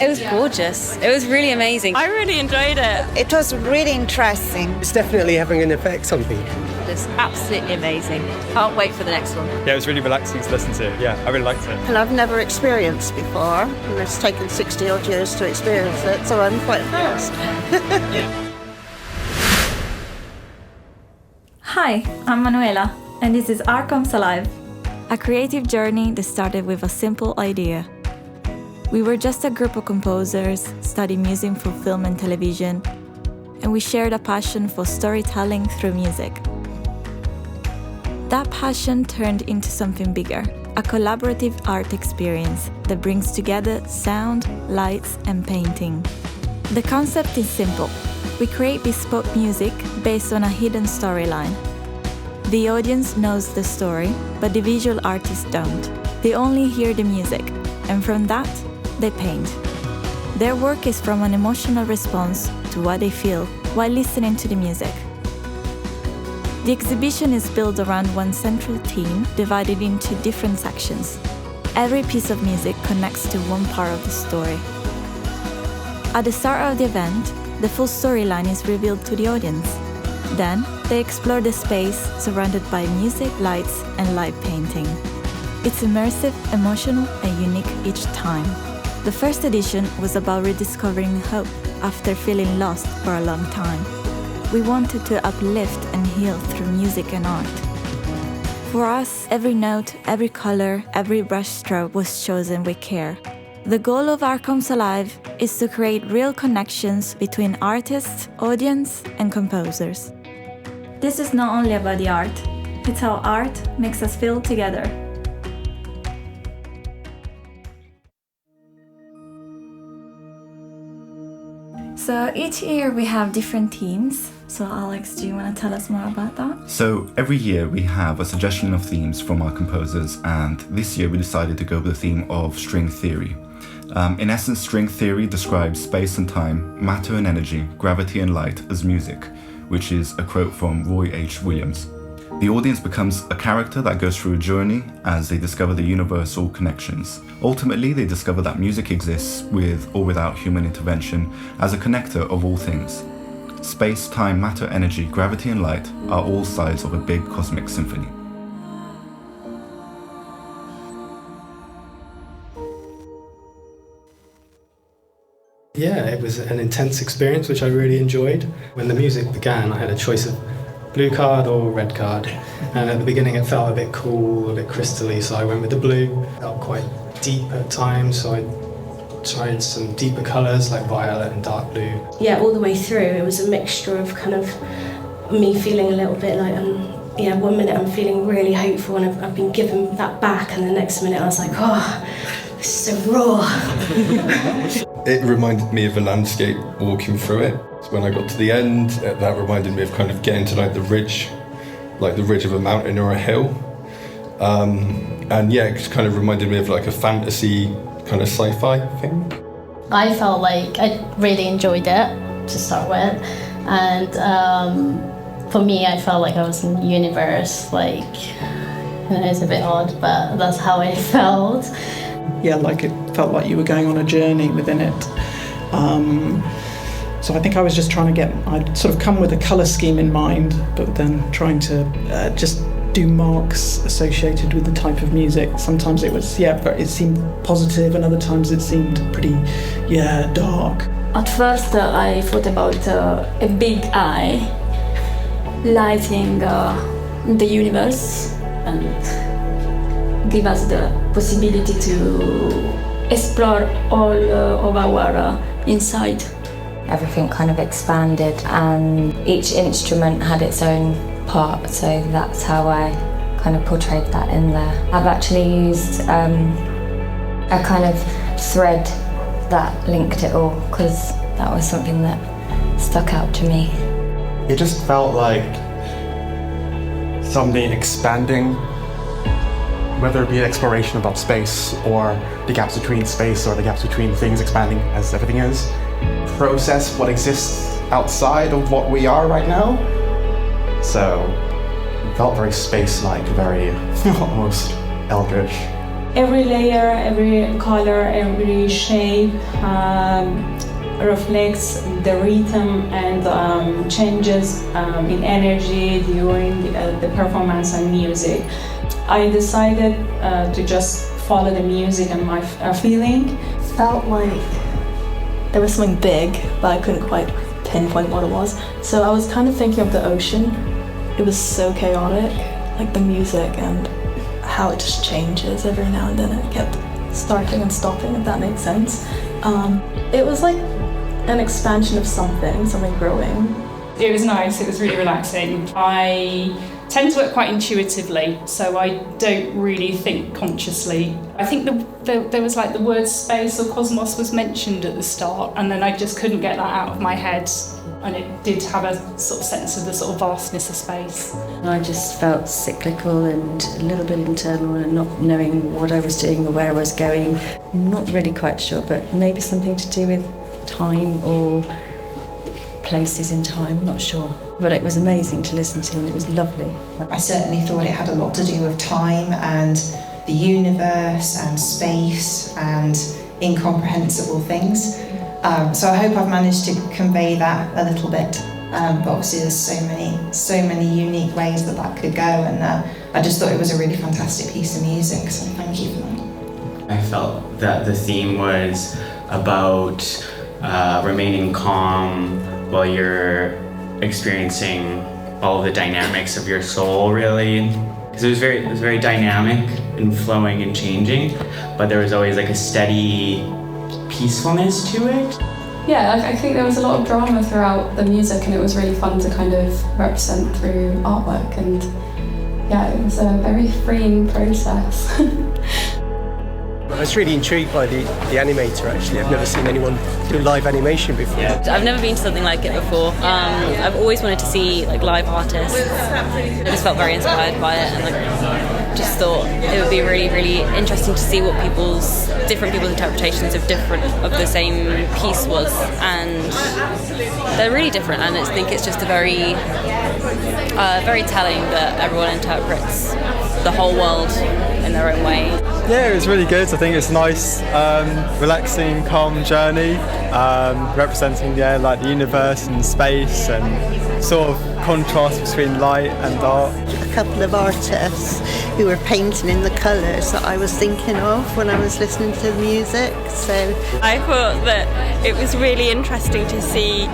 It was gorgeous. It was really amazing. I really enjoyed it. It was really interesting. It's definitely having an effect on people. It's absolutely amazing. Can't wait for the next one. Yeah, it was really relaxing to listen to. Yeah, I really liked it. And I've never experienced before, and it's taken 60 odd years to experience it, so I'm quite impressed. Hi, I'm Manuela, and this is Art Comes Alive, a creative journey that started with a simple idea. We were just a group of composers studying music for film and television, and we shared a passion for storytelling through music. That passion turned into something bigger, a collaborative art experience that brings together sound, lights, and painting. The concept is simple. We create bespoke music based on a hidden storyline. The audience knows the story, but the visual artists don't. They only hear the music, and from that, they paint. Their work is from an emotional response to what they feel while listening to the music. The exhibition is built around one central theme divided into different sections. Every piece of music connects to one part of the story. At the start of the event, the full storyline is revealed to the audience. Then, they explore the space surrounded by music, lights, and live painting. It's immersive, emotional, and unique each time. The first edition was about rediscovering hope after feeling lost for a long time. We wanted to uplift and heal through music and art. For us, every note, every color, every brushstroke was chosen with care. The goal of Art Comes Alive is to create real connections between artists, audience, and composers. This is not only about the art, it's how art makes us feel together. So each year we have different themes. So Alex, do you want to tell us more about that? So every year we have a suggestion of themes from our composers, and this year we decided to go with the theme of string theory. In essence, string theory describes space and time, matter and energy, gravity and light as music, which is a quote from Roy H. Williams. The audience becomes a character that goes through a journey as they discover the universal connections. Ultimately, they discover that music exists with or without human intervention as a connector of all things. Space, time, matter, energy, gravity and light are all sides of a big cosmic symphony. Yeah, it was an intense experience, which I really enjoyed. When the music began, I had a choice of blue card or red card. And at the beginning it felt a bit cool, a bit crystally, so I went with the blue. It felt quite deep at times, so I tried some deeper colours like violet and dark blue. Yeah, all the way through it was a mixture of kind of me feeling a little bit like, 1 minute I'm feeling really hopeful and I've been given that back, and the next minute I was like, oh, this is so raw. It reminded me of a landscape walking through it. When I got to the end, that reminded me of kind of getting to like the ridge of a mountain or a hill. And yeah, it just kind of reminded me of like a fantasy kind of sci-fi thing. I felt like I really enjoyed it to start with, and for me I felt like I was in the universe, like, it's a bit odd, but that's how I felt. Yeah, like it felt like you were going on a journey within it. So I think I was just trying to I'd sort of come with a colour scheme in mind, but then trying to just do marks associated with the type of music. Sometimes it was, but it seemed positive, and other times it seemed pretty, dark. At first I thought about a big eye lighting the universe and give us the possibility to explore all of our inside. Everything kind of expanded and each instrument had its own part, so that's how I kind of portrayed that in there. I've actually used a kind of thread that linked it all, because that was something that stuck out to me. It just felt like something expanding, whether it be an exploration about space or the gaps between space or the gaps between things expanding as everything is. Process what exists outside of what we are right now. So it felt very space-like, very almost eldritch. Every layer, every color, every shape reflects the rhythm and changes in energy during the performance and music. I decided to just follow the music and my feeling. Felt like there was something big, but I couldn't quite pinpoint what it was. So I was kind of thinking of the ocean. It was so chaotic, like the music and how it just changes every now and then. It kept starting and stopping, if that makes sense. It was like an expansion of something growing. It was nice, it was really relaxing. I tend to work quite intuitively, so I don't really think consciously. I think there was like the word space or cosmos was mentioned at the start, and then I just couldn't get that out of my head, and it did have a sort of sense of the sort of vastness of space. I just felt cyclical and a little bit internal and not knowing what I was doing or where I was going. I'm not really quite sure, but maybe something to do with time or places in time, not sure. But it was amazing to listen to and it was lovely. I certainly thought it had a lot to do with time and the universe and space and incomprehensible things. So I hope I've managed to convey that a little bit. But obviously there's so many unique ways that could go, and I just thought it was a really fantastic piece of music, so thank you for that. I felt that the theme was about remaining calm while you're experiencing all the dynamics of your soul, really. Because it was very dynamic and flowing and changing, but there was always like a steady peacefulness to it. Yeah, I think there was a lot of drama throughout the music, and it was really fun to kind of represent through artwork, and yeah, it was a very freeing process. I was really intrigued by the animator, actually. I've never seen anyone do live animation before. I've never been to something like it before. I've always wanted to see like live artists. I just felt very inspired by it, and like just thought it would be really, really interesting to see what different people's interpretations of the same piece was, and they're really different. And I think it's just very telling that everyone interprets the whole world in their own way. Yeah, it was really good. I think it's a nice, relaxing, calm journey, representing like the universe and space, and sort of contrast between light and dark. A couple of artists who were painting in the colours that I was thinking of when I was listening to the music. So I thought that it was really interesting to see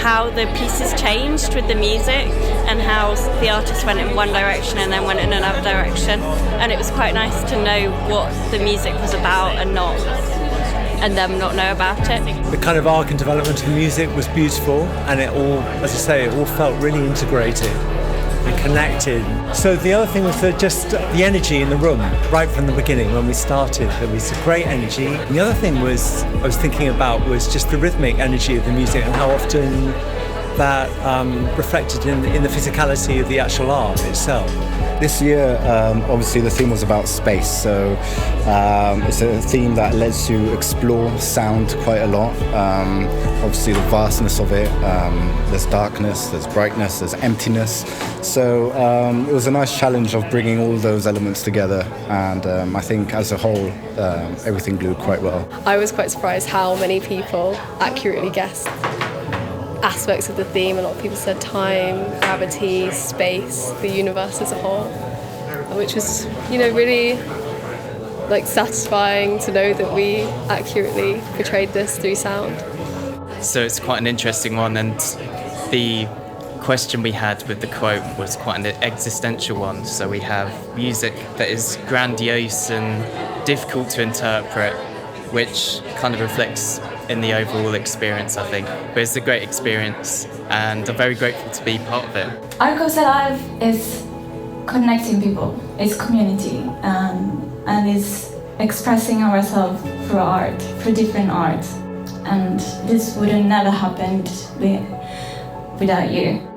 how the pieces changed with the music, and how the artist went in one direction and then went in another direction, and it was quite nice to know what the music was about and them not know about it. The kind of arc and development of the music was beautiful, and it all, as I say, it all felt really integrated and connected. So the other thing was just the energy in the room right from the beginning when we started. There was a great energy. And the other thing I was thinking about was just the rhythmic energy of the music, and how often that reflected in the physicality of the actual art itself. This year, obviously the theme was about space, so it's a theme that lets you explore sound quite a lot. Obviously the vastness of it, there's darkness, there's brightness, there's emptiness. So it was a nice challenge of bringing all those elements together, and I think as a whole, everything glued quite well. I was quite surprised how many people accurately guessed aspects of the theme. A lot of people said time, gravity, space, the universe as a whole, which was, really satisfying to know that we accurately portrayed this through sound. So it's quite an interesting one, and the question we had with the quote was quite an existential one. So we have music that is grandiose and difficult to interpret, which kind of reflects in the overall experience, I think. But it's a great experience, and I'm very grateful to be part of it. Art Goes Alive is connecting people, it's community, and it's expressing ourselves through art, through different art. And this would have never happened without you.